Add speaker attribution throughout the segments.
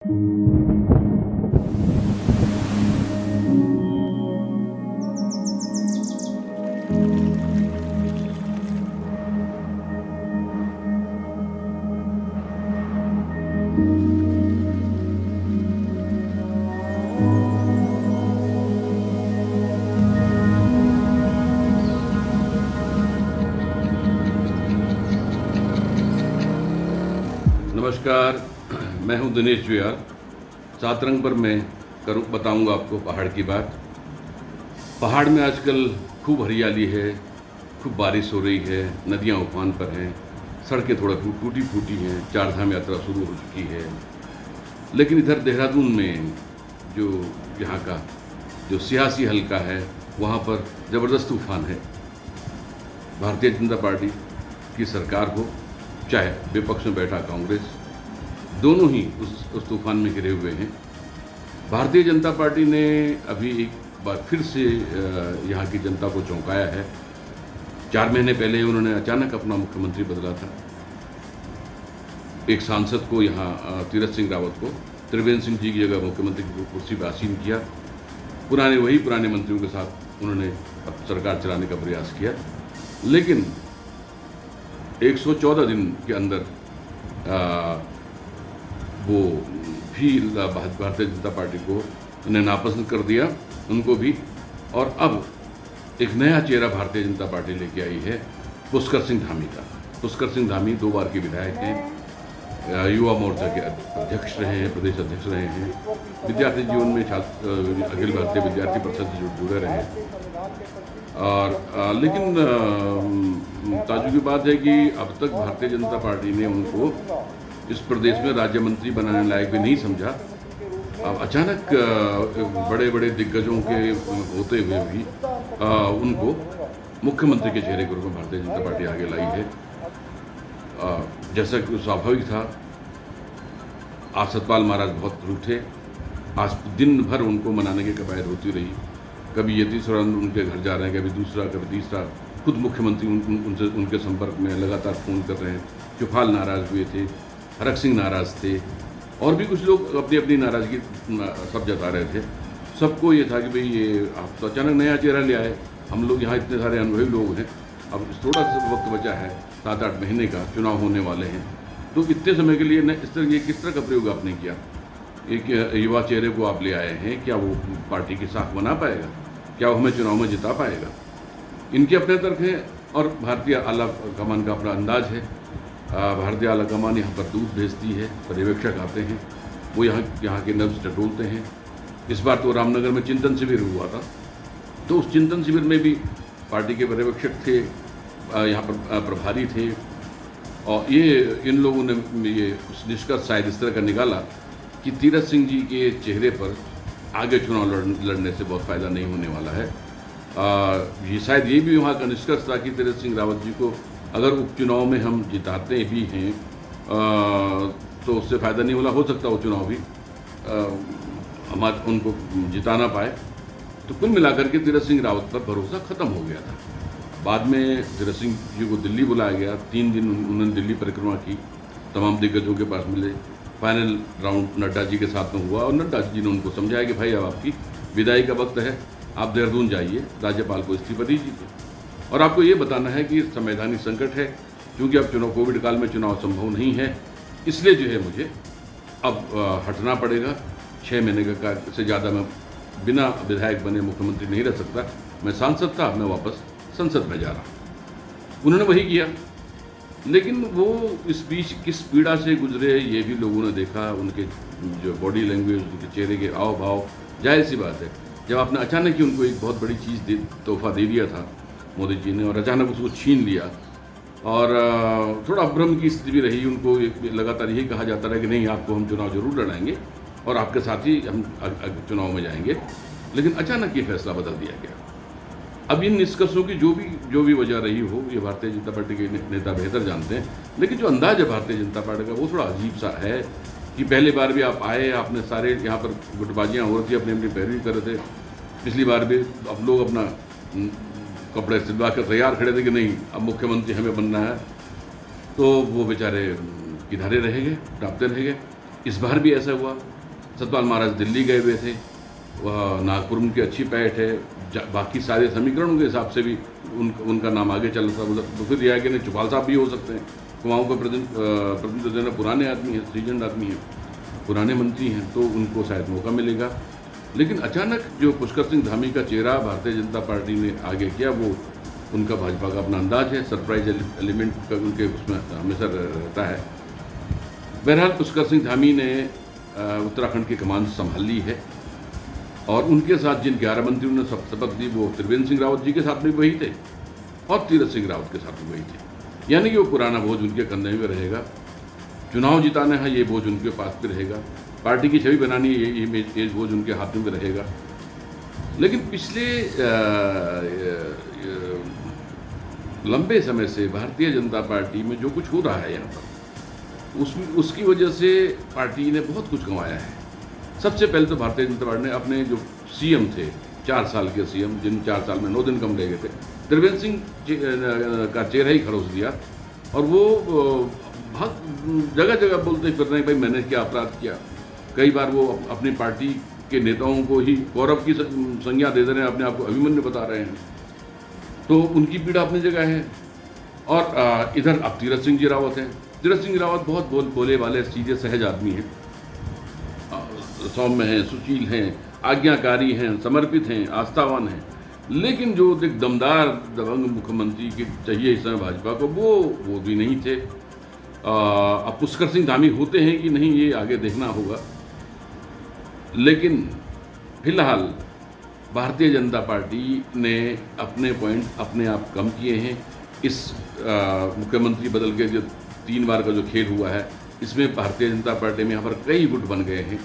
Speaker 1: नमस्कार, मैं हूं दिनेश जुयाल। सातरंग पर मैं बताऊंगा आपको पहाड़ की बात। पहाड़ में आजकल खूब हरियाली है, खूब बारिश हो रही है, नदियां उफान पर हैं, सड़कें थोड़ा टूटी फूटी हैं, चारधाम यात्रा शुरू हो चुकी है। लेकिन इधर देहरादून में जो यहाँ का जो सियासी हलका है, वहाँ पर ज़बरदस्त तूफान है। भारतीय जनता पार्टी की सरकार हो, चाहे विपक्ष में बैठा कांग्रेस, दोनों ही उस तूफान में घिरे हुए हैं। भारतीय जनता पार्टी ने अभी एक बार फिर से यहाँ की जनता को चौंकाया है। 4 महीने पहले उन्होंने अचानक अपना मुख्यमंत्री बदला था। एक सांसद को यहाँ तीरथ सिंह रावत को त्रिवेंद्र सिंह जी की जगह मुख्यमंत्री की कुर्सी पर आसीन किया। पुराने मंत्रियों के साथ उन्होंने अब सरकार चलाने का प्रयास किया, लेकिन 114 दिन के अंदर वो भी भारतीय जनता पार्टी को उन्हें नापसंद कर दिया, उनको भी। और अब एक नया चेहरा भारतीय जनता पार्टी लेके आई है, पुष्कर सिंह धामी का। पुष्कर सिंह धामी 2 बार के विधायक हैं, युवा मोर्चा के अध्यक्ष रहे हैं, प्रदेश अध्यक्ष रहे हैं, विद्यार्थी जीवन में अखिल भारतीय विद्यार्थी परिषद से जुड़े रहे। और लेकिन ताज्जुब की बात है कि अब तक भारतीय जनता पार्टी ने उनको इस प्रदेश में राज्य मंत्री बनाने लायक भी नहीं समझा। अब अचानक बड़े बड़े दिग्गजों के होते हुए भी उनको मुख्यमंत्री के चेहरे के रूप में भारतीय जनता पार्टी आगे लाई है। जैसा कि स्वाभाविक था, आज सतपाल महाराज बहुत रूठे। आज दिन भर उनको मनाने की कवायद होती रही। कभी ये तीसरा उनके घर जा रहे हैं, कभी दूसरा, कभी तीसरा। खुद मुख्यमंत्री उनसे उनके संपर्क में लगातार फ़ोन कर रहे हैं। चौपाल नाराज़ हुए थे, हरक सिंह नाराज़ थे, और भी कुछ लोग अपनी अपनी नाराज़गी सब जता रहे थे। सबको ये था कि भाई ये आप तो अचानक नया चेहरा ले आए, हम लोग यहाँ इतने सारे अनुभवी लोग हैं, अब थोड़ा सा वक्त बचा है, 7-8 महीने का, चुनाव होने वाले हैं, तो इतने समय के लिए इस तरह ये किस तरह का प्रयोग आपने किया? एक युवा चेहरे को आप ले आए हैं, क्या वो पार्टी की साख बना पाएगा? क्या वो हमें चुनाव में जिता पाएगा? इनके अपने तर्क हैं, और भारतीय आला कमान का अपना अंदाज है। भारतीय आला कमान यहाँ पर दूध भेजती है, पर्यवेक्षक आते हैं, वो यहाँ के नब्ज टटोलते हैं। इस बार तो रामनगर में चिंतन शिविर हुआ था, तो उस चिंतन शिविर में भी पार्टी के पर्यवेक्षक थे, यहाँ पर प्रभारी थे, और ये इन लोगों ने ये निष्कर्ष शायद इस तरह का निकाला कि तीरथ सिंह जी के चेहरे पर आगे चुनाव लड़ने से बहुत फ़ायदा नहीं होने वाला है। ये शायद ये भी वहाँ का निष्कर्ष था कि तीरथ सिंह रावत जी को अगर उपचुनाव में हम जिताते भी हैं तो उससे फ़ायदा नहीं होला, हो सकता वो चुनाव भी उनको जिता ना पाए। तो कुल मिलाकर के तीरथ सिंह रावत पर भरोसा ख़त्म हो गया था। बाद में तीरथ सिंह जी को दिल्ली बुलाया गया, 3 दिन उन्होंने दिल्ली परिक्रमा की, तमाम दिग्गजों के पास मिले। फाइनल राउंड नड्डा जी के साथ में हुआ, और नड्डा जी ने उनको समझाया कि भाई अब आपकी विदाई का वक्त है, आप देहरादून जाइए, राज्यपाल को इस्तीफा दीजिए, और आपको ये बताना है कि संवैधानिक संकट है, क्योंकि अब कोविड काल में चुनाव संभव नहीं है, इसलिए जो है मुझे अब हटना पड़ेगा। 6 महीने का से ज़्यादा मैं बिना विधायक बने मुख्यमंत्री नहीं रह सकता। मैं सांसद था, मैं वापस संसद में जा रहा हूँ। उन्होंने वही किया, लेकिन वो इस बीच किस पीड़ा से गुजरे ये भी लोगों ने देखा। उनके जो बॉडी लैंग्वेज, उनके चेहरे के हाव भाव, जाहिर सी बात है, जब आपने अचानक ही उनको एक बहुत बड़ी चीज़ तोहफा दे दिया था मोदी जी ने, और अचानक उसको छीन लिया, और थोड़ा भ्रम की स्थिति भी रही। उनको लगातार यही कहा जाता रहा कि नहीं, आपको हम चुनाव जरूर लड़ाएंगे और आपके साथ ही हम चुनाव में जाएंगे, लेकिन अचानक ये फैसला बदल दिया गया। अब इन निष्कर्षों की जो भी वजह रही हो, ये भारतीय जनता पार्टी के नेता बेहतर जानते हैं, लेकिन जो अंदाज है भारतीय जनता पार्टी का वो थोड़ा अजीब सा है कि पहली बार भी आप आए, आपने सारे यहाँ पर गुटबाजियाँ हो रही थी, अपनी पैरवी कर रहे थे। पिछली बार भी अब लोग अपना कपड़े सिलवा कर तैयार खड़े थे कि नहीं, अब मुख्यमंत्री हमें बनना है, तो वो बेचारे किनारे रहेंगे, डांपते रहेंगे। इस बार भी ऐसा हुआ। सतपाल महाराज दिल्ली गए हुए थे, वह नागपुर में उनकी अच्छी पैठ है, बाकी सारे समीकरणों के हिसाब से भी उनका नाम आगे चल रहा था। तो फिर रिया के ने चौपाल साहब भी हो सकते हैं, कुमाऊँ के प्रतिनिधित्व देना, पुराने आदमी हैं, सीजनड आदमी हैं, पुराने मंत्री हैं, तो उनको शायद मौका मिलेगा। लेकिन अचानक जो पुष्कर सिंह धामी का चेहरा भारतीय जनता पार्टी ने आगे किया, वो उनका भाजपा का अपना अंदाज है, सरप्राइज एलिमेंट का उनके उसमें हमेशा रहता है। बहरहाल पुष्कर सिंह धामी ने उत्तराखंड की कमान संभाल ली है और उनके साथ जिन 11 मंत्रियों ने शपथ ली वो त्रिवेंद्र सिंह रावत जी के साथ भी वही थे और तीरथ सिंह रावत के साथ भी वही थे। यानी कि वो पुराना बोझ उनके कंधे में रहेगा, चुनाव जिताना है ये बोझ उनके पास भी रहेगा, पार्टी की छवि बनानी है ये बोझ उनके हाथों में रहेगा। लेकिन पिछले लंबे समय से भारतीय जनता पार्टी में जो कुछ हो रहा है यहाँ पर, उसकी वजह से पार्टी ने बहुत कुछ गंवाया है। सबसे पहले तो भारतीय जनता पार्टी ने अपने जो सीएम थे, 4 साल के सीएम, जिन 4 साल में 9 दिन कम रह गए थे, त्रिवेंद्र सिंह का चेहरा ही खरोच दिया और वो जगह जगह बोलते फिर रहे भाई मैंने क्या अपराध किया। कई बार वो अपनी पार्टी के नेताओं को ही कौरव की संज्ञा दे रहे हैं, अपने आप को अभिमन्यु बता रहे हैं, तो उनकी पीड़ा अपनी जगह है। और इधर अब तीरथ सिंह जी रावत हैं। तीरथ सिंह रावत बहुत बोले वाले सीधे सहज आदमी हैं, सौम्य हैं, सुशील हैं, आज्ञाकारी हैं, समर्पित हैं, आस्थावान हैं। लेकिन जो एक दमदार दबंग मुख्यमंत्री की चाहिए इस समय भाजपा को, वो भी नहीं थे। अब पुष्कर सिंह धामी होते हैं कि नहीं ये आगे देखना होगा। लेकिन फिलहाल भारतीय जनता पार्टी ने अपने पॉइंट अपने आप कम किए हैं। इस मुख्यमंत्री बदल के जो 3 बार का जो खेल हुआ है, इसमें भारतीय जनता पार्टी में यहाँ पर कई गुट बन गए हैं।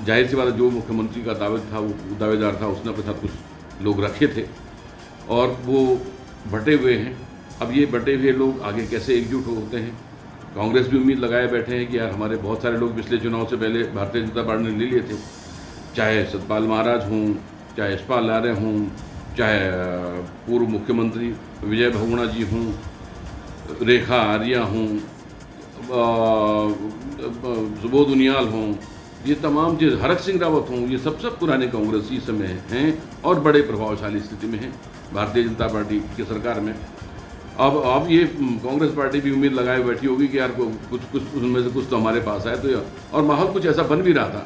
Speaker 1: जाहिर सी बात है, जो मुख्यमंत्री का दावेदार था उसने अपने साथ कुछ लोग रखे थे और वो बटे हुए हैं। अब ये बटे हुए लोग आगे कैसे एकजुट होते हैं? कांग्रेस भी उम्मीद लगाए बैठे हैं कि यार हमारे बहुत सारे लोग पिछले चुनाव से पहले भारतीय जनता पार्टी ने ले लिए थे, चाहे सतपाल महाराज हों, चाहे यशपाल आर्य हों, चाहे पूर्व मुख्यमंत्री विजय बहुगुणा जी हों, रेखा आर्या हों, सुबोध उनियाल हों, ये तमाम जो हरक सिंह रावत हों, ये सब पुराने कांग्रेसी इस समय हैं और बड़े प्रभावशाली स्थिति में हैं भारतीय जनता पार्टी की सरकार में। अब ये कांग्रेस पार्टी भी उम्मीद लगाए बैठी होगी कि यार कुछ उनमें से कुछ तो हमारे पास आए, तो और माहौल कुछ ऐसा बन भी रहा था।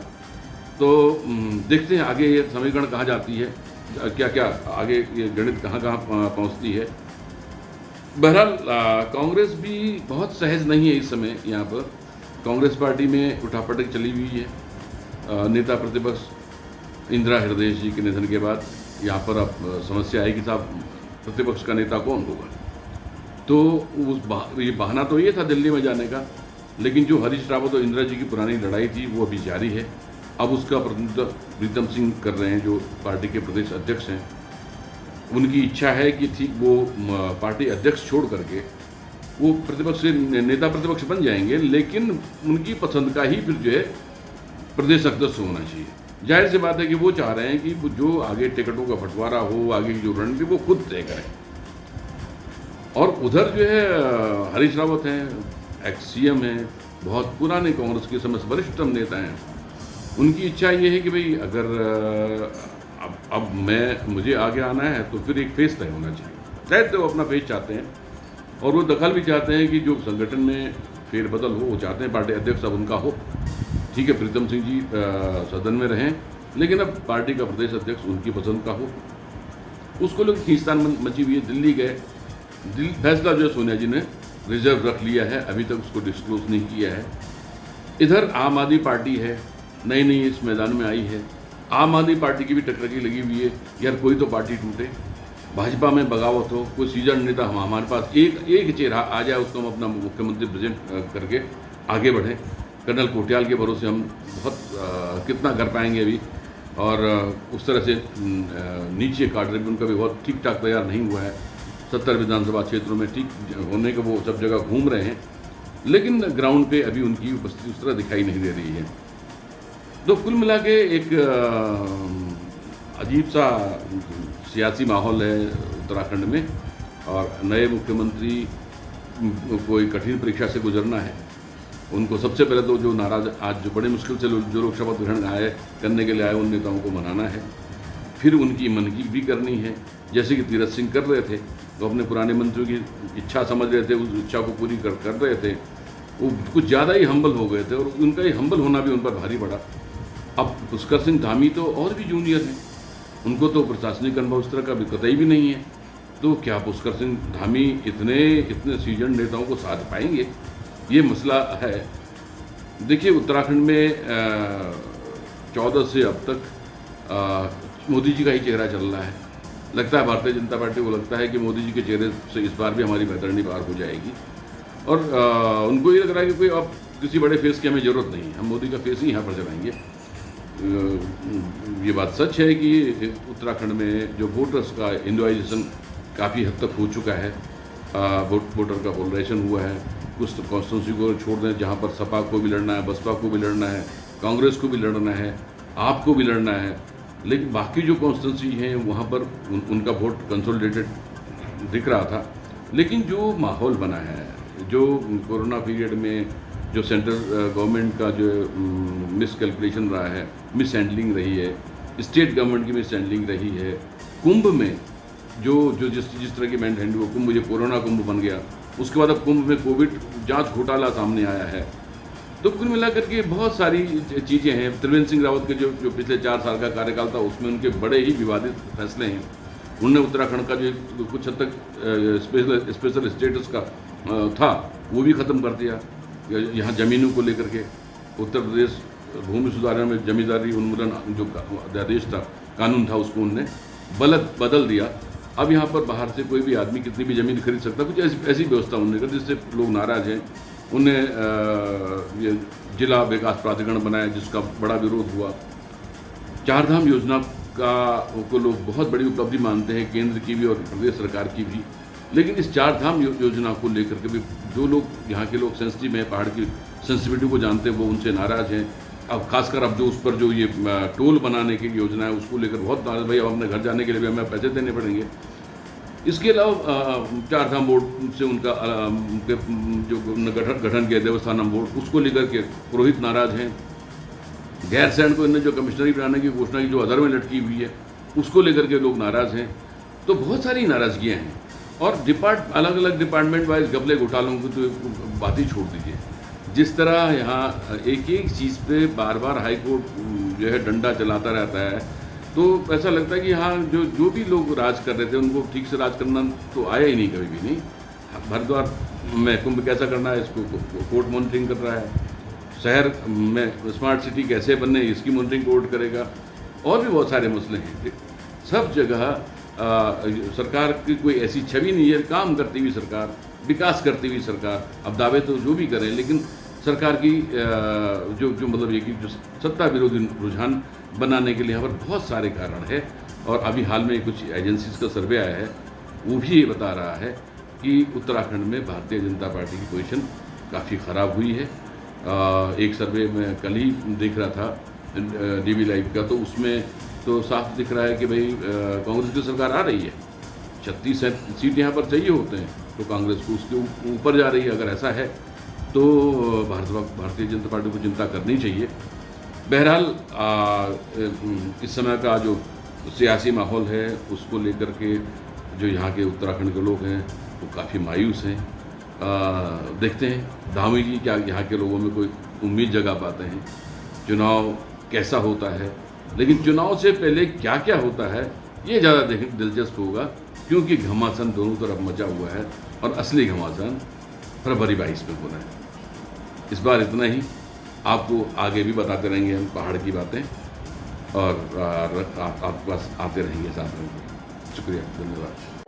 Speaker 1: तो देखते हैं आगे ये समीकरण कहाँ जाती है, क्या आगे ये गणित कहाँ पहुँचती है। बहरहाल कांग्रेस भी बहुत सहज नहीं है इस समय। यहाँ पर कांग्रेस पार्टी में उठापटक चली हुई है। नेता प्रतिपक्ष इंदिरा हृदय जी के निधन के बाद यहाँ पर अब समस्या आई कि साहब प्रतिपक्ष का नेता कौन होगा। तो ये बहाना तो ये था दिल्ली में जाने का, लेकिन जो हरीश रावत और इंदिरा जी की पुरानी लड़ाई थी वो अभी जारी है। अब उसका प्रतिनिधित्व प्रीतम सिंह कर रहे हैं, जो पार्टी के प्रदेश अध्यक्ष हैं। उनकी इच्छा है कि ठीक वो पार्टी अध्यक्ष छोड़ करके वो प्रतिपक्ष से नेता प्रतिपक्ष बन जाएंगे, लेकिन उनकी पसंद का ही फिर जो है प्रदेश अध्यक्ष होना चाहिए। जाहिर सी बात है कि वो चाह रहे हैं कि जो आगे टिकटों का बंटवारा हो, आगे की जो रणनीति वो खुद तय करें। और उधर जो है हरीश रावत हैं, एक्स सीएम हैं, बहुत पुराने कांग्रेस के समस्त वरिष्ठतम नेता हैं। उनकी इच्छा ये है कि भाई अगर अब मुझे आगे आना है तो फिर एक फेस तय होना चाहिए। शायद तो वो अपना फेस चाहते हैं और वो दखल भी चाहते हैं कि जो संगठन में फेरबदल हो, वो चाहते हैं पार्टी अध्यक्ष अब उनका हो। ठीक है, प्रीतम सिंह जी सदन में रहें, लेकिन अब पार्टी का प्रदेश अध्यक्ष उनकी पसंद का हो। उसको लोग खींचतान मची हुई है। दिल्ली गए, फैसला जो है सोनिया जी ने रिजर्व रख लिया है, अभी तक उसको डिस्क्लोज नहीं किया है। इधर आम आदमी पार्टी है, नई इस मैदान में आई है। आम आदमी पार्टी की भी टकटकी लगी हुई है, यार कोई तो पार्टी टूटे, भाजपा में बगावत हो, कोई सीजन नेता हमारे पास एक चेहरा आ जाए, उसको हम अपना मुख्यमंत्री प्रेजेंट करके आगे बढ़ें। कर्नल कोटियाल के भरोसे हम बहुत कितना कर पाएंगे अभी, और उस तरह से नीचे काडरे भी उनका भी बहुत ठीक ठाक तैयार नहीं हुआ है। 70 विधानसभा क्षेत्रों में ठीक होने के वो सब जगह घूम रहे हैं, लेकिन ग्राउंड पे अभी उनकी उपस्थिति उस तरह दिखाई नहीं दे रही है। तो कुल मिला के एक अजीब सा सियासी माहौल है उत्तराखंड में, और नए मुख्यमंत्री को एक कठिन परीक्षा से गुजरना है। उनको सबसे पहले तो जो नाराज आज जो बड़े मुश्किल से जो लोग शपथ ग्रहण करने के लिए आए उन नेताओं को मनाना है, फिर उनकी मनगी भी करनी है। जैसे कि तीरथ सिंह कर रहे थे, वो अपने पुराने मंत्रियों की इच्छा समझ रहे थे, उस इच्छा को पूरी कर रहे थे। वो कुछ ज़्यादा ही हम्बल हो गए थे और उनका ये हम्बल होना भी उन पर भारी पड़ा। अब पुष्कर सिंह धामी तो और भी जूनियर हैं, उनको तो प्रशासनिक अनुभव उस तरह का भी कतई भी नहीं है। तो क्या पुष्कर सिंह धामी इतने सीजन नेताओं को साथ पाएंगे, ये मसला है। देखिए उत्तराखंड में 14 से अब तक मोदी जी का ही चेहरा चल रहा है। लगता है भारतीय जनता पार्टी को लगता है कि मोदी जी के चेहरे से इस बार भी हमारी बेहतरनी पार हो जाएगी और उनको ये लग रहा है कि कोई अब किसी बड़े फेस की हमें ज़रूरत नहीं है, हम मोदी का फेस ही यहाँ पर चलाएंगे। ये बात सच है कि उत्तराखंड में जो वोटर्स का इंडिविजुअलाइजेशन काफ़ी हद तक हो चुका है। वोटर का पोलराइजेशन हुआ है। कुछ तो कॉन्स्टिट्यूंसी को छोड़ दें जहाँ पर सपा को भी लड़ना है, बसपा को भी लड़ना है, कांग्रेस को भी लड़ना है, आपको भी लड़ना है, लेकिन बाकी जो कॉन्स्टिट्यूंसी हैं वहाँ पर उनका वोट कंसोलिडेटेड दिख रहा था। लेकिन जो माहौल बना है, जो कोरोना पीरियड में जो सेंट्रल गवर्नमेंट का जो मिस कैलकुलेशन रहा है, मिस हैंडलिंग रही है, स्टेट गवर्नमेंट की मिस हैंडलिंग रही है, कुंभ में जो जिस तरह की मैंड हैंडलिंग वो कुंभ जो कोरोना कुंभ बन गया, उसके बाद अब कुंभ में कोविड जांच घोटाला सामने आया है। तो कुल मिलाकर के बहुत सारी चीज़ें हैं। त्रिवेंद्र सिंह रावत के जो पिछले 4 साल का कार्यकाल था उसमें उनके बड़े ही विवादित फैसले हैं। उन्होंने उत्तराखंड का जो कुछ हद तक स्पेशल स्टेटस का था वो भी ख़त्म कर दिया। यहाँ ज़मीनों को लेकर के उत्तर प्रदेश भूमि सुधार में जमींदारी उन्मूलन जो अध्यादेश था, कानून था, उसको उनने बदल दिया। अब यहाँ पर बाहर से कोई भी आदमी कितनी भी ज़मीन खरीद सकता, कुछ ऐसी व्यवस्था उन्होंने कर जिससे लोग नाराज़ हैं। उन्हें ये जिला विकास प्राधिकरण बनाया जिसका बड़ा विरोध हुआ। 4 धाम योजना को लोग बहुत बड़ी उपलब्धि मानते हैं, केंद्र की भी और प्रदेश सरकार की भी। लेकिन इस 4 धाम योजना को लेकर के भी जो लोग यहाँ के लोग सेंसिटिव हैं, पहाड़ की सेंसिटिविटी को जानते हैं, वो उनसे नाराज़ हैं। अब खासकर अब जो उस पर जो ये टोल बनाने की योजना है उसको लेकर बहुत नाराज़, भाई अब अपने घर जाने के लिए भी हमें पैसे देने पड़ेंगे। इसके अलावा 4 धाम बोर्ड से उनका जो गठन किया देवस्थानम बोर्ड, उसको लेकर के पुरोहित नाराज हैं। गैरसैंण को इन्हें जो कमिश्नरी बनाने की घोषणा की जो अधर में लटकी हुई है उसको लेकर के लोग नाराज़ हैं। तो बहुत सारी नाराज़गियाँ हैं और अलग अलग डिपार्टमेंट वाइज घपले घोटालों की तो बात ही छोड़ दीजिए। जिस तरह यहाँ एक चीज़ पे बार बार हाई कोर्ट जो है डंडा चलाता रहता है, तो ऐसा लगता है कि यहाँ जो भी लोग राज कर रहे थे उनको ठीक से राज करना तो आया ही नहीं, कभी भी नहीं। हरिद्वार में कुंभ कैसा करना है इसको कोर्ट मॉनिटरिंग कर रहा है। शहर में स्मार्ट सिटी कैसे बनने इसकी मॉनिटरिंग कोर्ट करेगा। और भी बहुत सारे मसले हैं। सब जगह सरकार की कोई ऐसी छवि नहीं है, काम करती हुई सरकार, विकास करती हुई सरकार। अब दावे तो जो भी करें, लेकिन सरकार की जो मतलब ये कि जो सत्ता विरोधी रुझान बनाने के लिए यहाँ पर बहुत सारे कारण है। और अभी हाल में कुछ एजेंसीज का सर्वे आया है, वो भी ये बता रहा है कि उत्तराखंड में भारतीय जनता पार्टी की पोजीशन काफ़ी ख़राब हुई है। एक सर्वे में कल ही देख रहा था DB लाइव का, तो उसमें तो साफ दिख रहा है कि भाई कांग्रेस की सरकार आ रही है। 36 सीट यहाँ पर चाहिए होते हैं तो कांग्रेस को उसके ऊपर जा रही है। अगर ऐसा है तो भारतीय जनता पार्टी को चिंता करनी चाहिए। बहरहाल इस समय का जो सियासी माहौल है उसको लेकर के जो यहाँ के उत्तराखंड के लोग हैं वो काफ़ी मायूस हैं। देखते हैं धामी जी क्या यहाँ के लोगों में कोई उम्मीद जगा पाते हैं। चुनाव कैसा होता है, लेकिन चुनाव से पहले क्या क्या होता है ये ज़्यादा देखने दिलचस्प होगा, क्योंकि घमासान दोनों तरफ मचा हुआ है और असली घमासान फरवरी 22 में होना है। इस बार इतना ही। आपको आगे भी बताते रहेंगे हम पहाड़ की बातें और आपके पास आते रहेंगे साथ में। शुक्रिया, धन्यवाद।